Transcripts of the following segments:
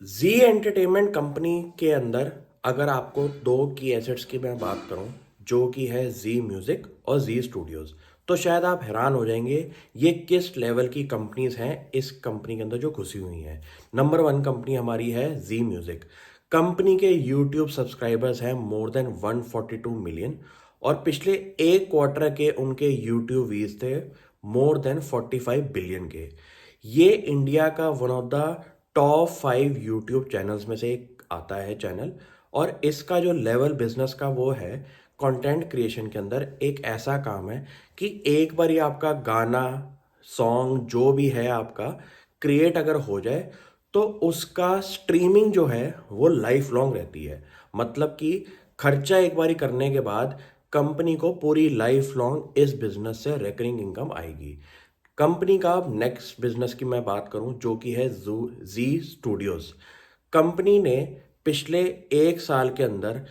जी entertainment company के अंदर अगर आपको दो की एसेट्स की मैं बात करूं जो कि है जी म्यूजिक और जी स्टूडियोज, तो शायद आप हैरान हो जाएंगे ये किस लेवल की कंपनीज हैं इस कंपनी के अंदर जो घुसी हुई हैं। नंबर वन कंपनी हमारी है जी म्यूजिक। कंपनी के यूट्यूब सब्सक्राइबर्स हैं मोर देन 142 मिलियन और पिछले एक क्वार्टर के उनके यूट्यूब व्यूज थे मोर देन 45 बिलियन के। ये इंडिया का one of the top 5 YouTube channels में से एक आता है चैनल। और इसका जो लेवल बिजनेस का वो है, कंटेंट क्रिएशन के अंदर एक ऐसा काम है कि एक बार ये आपका गाना सॉन्ग जो भी है आपका क्रिएट अगर हो जाए तो उसका स्ट्रीमिंग जो है वो लाइफ लॉन्ग रहती है। मतलब कि खर्चा एक बारी करने के बाद कंपनी को पूरी लाइफ लॉन्ग इस बिजनेस से रिकरिंग इनकम आएगी। कंपनी का अब नेक्स्ट बिजनेस की मैं बात करूं जो कि है जी स्टूडियोज। कंपनी ने पिछले एक साल के अंदर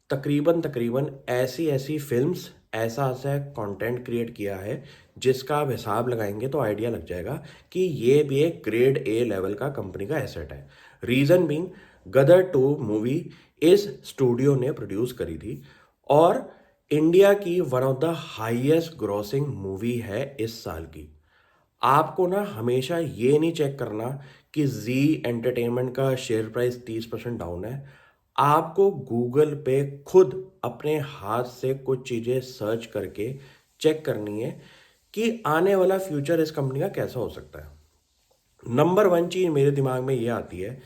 तकरीबन तकरीबन ऐसी ऐसी फिल्म्स, ऐसा ऐसा कंटेंट क्रिएट किया है जिसका आप हिसाब लगाएंगे तो आइडिया लग जाएगा कि ये भी एक ग्रेड ए लेवल का कंपनी का एसेट है। रीजन बीइंग, गदर 2 मूवी इस स्टूडियो ने प्रोड्यूस करी थी और इंडिया की one of the highest grossing movie है इस साल की। आपको ना हमेशा ये नहीं चेक करना कि जी एंटरटेनमेंट का शेयर प्राइस 30% डाउन है। आपको गूगल पे खुद अपने हाथ से कुछ चीज़ें सर्च करके चेक करनी है कि आने वाला फ्यूचर इस कंपनी का कैसा हो सकता है। नंबर वन चीज़ मेरे दिमाग में ये आती है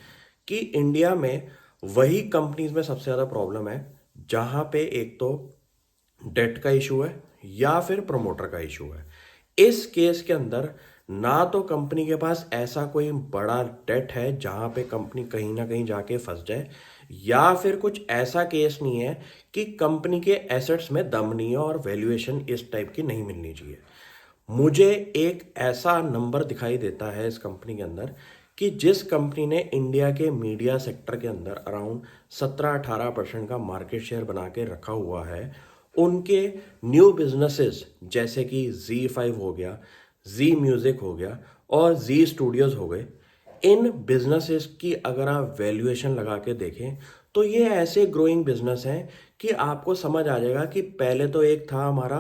कि इंडिया में वही कंपनीज में सबसे ज़्यादा प्रॉब्लम है जहाँ पे एक तो डेट का इशू है या फिर प्रमोटर का इशू है। इस केस के अंदर ना तो कंपनी के पास ऐसा कोई बड़ा डेट है जहां पे कंपनी कहीं ना कहीं जाके फंस जाए, या फिर कुछ ऐसा केस नहीं है कि कंपनी के एसेट्स में दम नहीं है और वैल्यूएशन इस टाइप की नहीं मिलनी चाहिए। मुझे एक ऐसा नंबर दिखाई देता है इस कंपनी के अंदर कि जिस कंपनी ने इंडिया के मीडिया सेक्टर के अंदर अराउंड 17-18% का मार्केट शेयर बना के रखा हुआ है, उनके न्यू बिजनेसेस जैसे कि Z5 हो गया, जी म्यूजिक हो गया और जी स्टूडियोज हो गए, इन बिजनेसेस की अगर आप वैल्यूएशन लगा के देखें तो ये ऐसे ग्रोइंग बिजनेस हैं कि आपको समझ आ जाएगा कि पहले तो एक था हमारा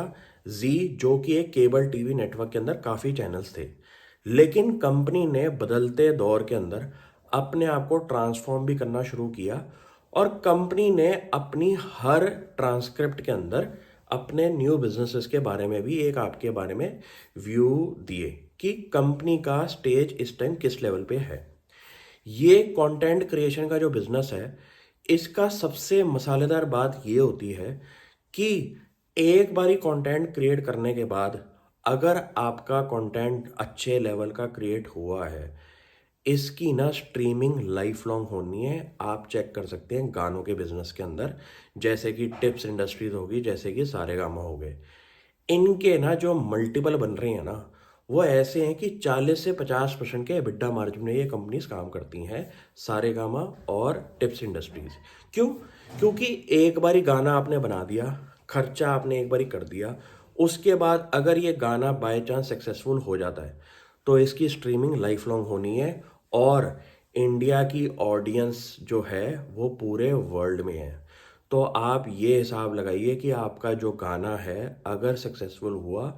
जी जो कि एक केबल टीवी नेटवर्क के अंदर काफ़ी चैनल्स थे, लेकिन कंपनी ने बदलते दौर के अंदर अपने आप को ट्रांसफॉर्म भी करना शुरू किया और कंपनी ने अपनी हर ट्रांसक्रिप्ट के अंदर अपने न्यू बिजनेसेस के बारे में भी एक आपके बारे में व्यू दिए कि कंपनी का स्टेज इस टाइम किस लेवल पे है। ये कंटेंट क्रिएशन का जो बिजनेस है, इसका सबसे मसालेदार बात ये होती है कि एक बारी कंटेंट क्रिएट करने के बाद अगर आपका कंटेंट अच्छे लेवल का क्रिएट हुआ है, इसकी ना स्ट्रीमिंग लाइफ लॉन्ग होनी है। आप चेक कर सकते हैं गानों के बिजनेस के अंदर, जैसे कि टिप्स इंडस्ट्रीज होगी, जैसे कि सारेगामा हो गए, इनके ना जो मल्टीपल बन रहे हैं ना वो ऐसे हैं कि 40 से 50% के EBITDA मार्जिन में ये कंपनीज काम करती हैं, सारेगामा और टिप्स इंडस्ट्रीज। क्यों? क्योंकि एक बारी गाना आपने बना दिया, खर्चा आपने एक बारी कर दिया, उसके बाद अगर ये गाना बाय चांस सक्सेसफुल हो जाता है तो इसकी स्ट्रीमिंग लाइफ लॉन्ग होनी है। और इंडिया की ऑडियंस जो है वो पूरे वर्ल्ड में है। तो आप ये हिसाब लगाइए कि आपका जो गाना है अगर सक्सेसफुल हुआ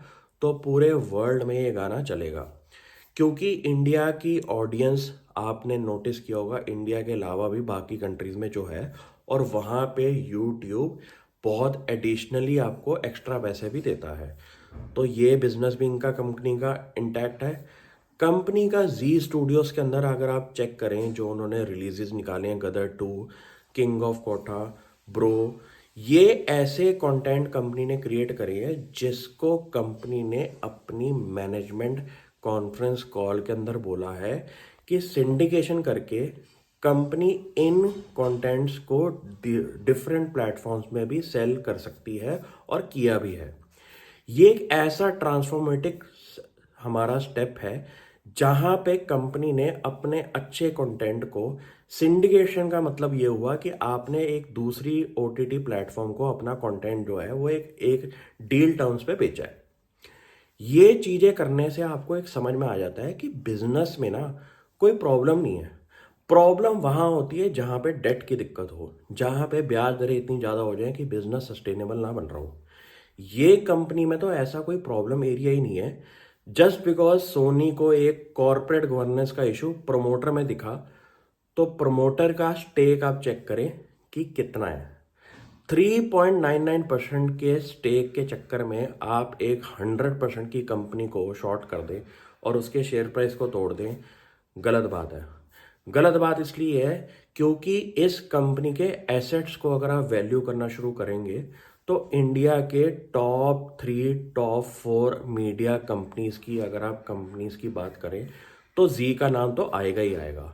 तो पूरे वर्ल्ड में ये गाना चलेगा। क्योंकि इंडिया की ऑडियंस, आपने नोटिस किया होगा, इंडिया के अलावा भी बाकी कंट्रीज में जो है, और वहाँ पे यूट्यूब बहुत एडिशनली आपको एक्स्ट्रा पैसे भी देता है। तो ये बिजनेस भी इनका कंपनी का इंटैक्ट है। कंपनी का जी स्टूडियोज के अंदर अगर आप चेक करें जो उन्होंने रिलीजेस निकाले हैं, गदर 2, किंग ऑफ कोठा, ब्रो, ये ऐसे कंटेंट कंपनी ने क्रिएट करे हैं जिसको कंपनी ने अपनी मैनेजमेंट कॉन्फ्रेंस कॉल के अंदर बोला है कि सिंडिकेशन करके कंपनी इन कंटेंट्स को डिफरेंट प्लेटफॉर्म्स में भी सेल कर सकती है और किया भी है। ये एक ऐसा ट्रांसफॉर्मेटिव हमारा स्टेप है जहां पे कंपनी ने अपने अच्छे कंटेंट को, सिंडिकेशन का मतलब ये हुआ कि आपने एक दूसरी ओटीटी प्लेटफॉर्म को अपना कंटेंट जो है वो एक एक डील टर्म्स पे बेचा है। ये चीजें करने से आपको एक समझ में आ जाता है कि बिजनेस में ना कोई प्रॉब्लम नहीं है, प्रॉब्लम वहाँ होती है जहाँ पे डेट की दिक्कत हो, जहाँ पे ब्याज दरें इतनी ज़्यादा हो जाए कि बिजनेस सस्टेनेबल ना बन रहा हो। ये कंपनी में तो ऐसा कोई प्रॉब्लम एरिया ही नहीं है। जस्ट बिकॉज सोनी को एक कॉर्पोरेट गवर्नेंस का इशू प्रमोटर में दिखा, तो प्रमोटर का स्टेक आप चेक करें कि कितना है। 3.99% के स्टेक के चक्कर में आप एक 100% की कंपनी को शॉर्ट कर दें और उसके शेयर प्राइस को तोड़ दें, गलत बात है। गलत बात इसलिए है क्योंकि इस कंपनी के एसेट्स को अगर आप वैल्यू करना शुरू करेंगे तो इंडिया के टॉप 3 टॉप 4 मीडिया कंपनीज की अगर आप कंपनीज की बात करें तो जी का नाम तो आएगा ही आएगा।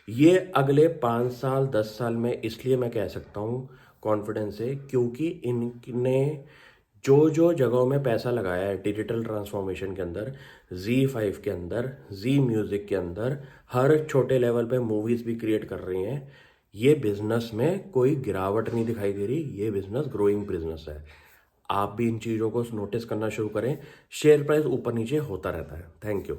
ये अगले 5 साल 10 साल में इसलिए मैं कह सकता हूँ कॉन्फिडेंस से, क्योंकि इनने जो जो जगहों में पैसा लगाया है डिजिटल ट्रांसफॉर्मेशन के अंदर, Z5 के अंदर, जी म्यूज़िक के अंदर, हर छोटे लेवल पे मूवीज़ भी क्रिएट कर रही हैं। ये बिजनेस में कोई गिरावट नहीं दिखाई दे रही, ये बिजनेस ग्रोइंग बिजनेस है। आप भी इन चीज़ों को नोटिस करना शुरू करें। शेयर प्राइस ऊपर नीचे होता रहता है। Thank you.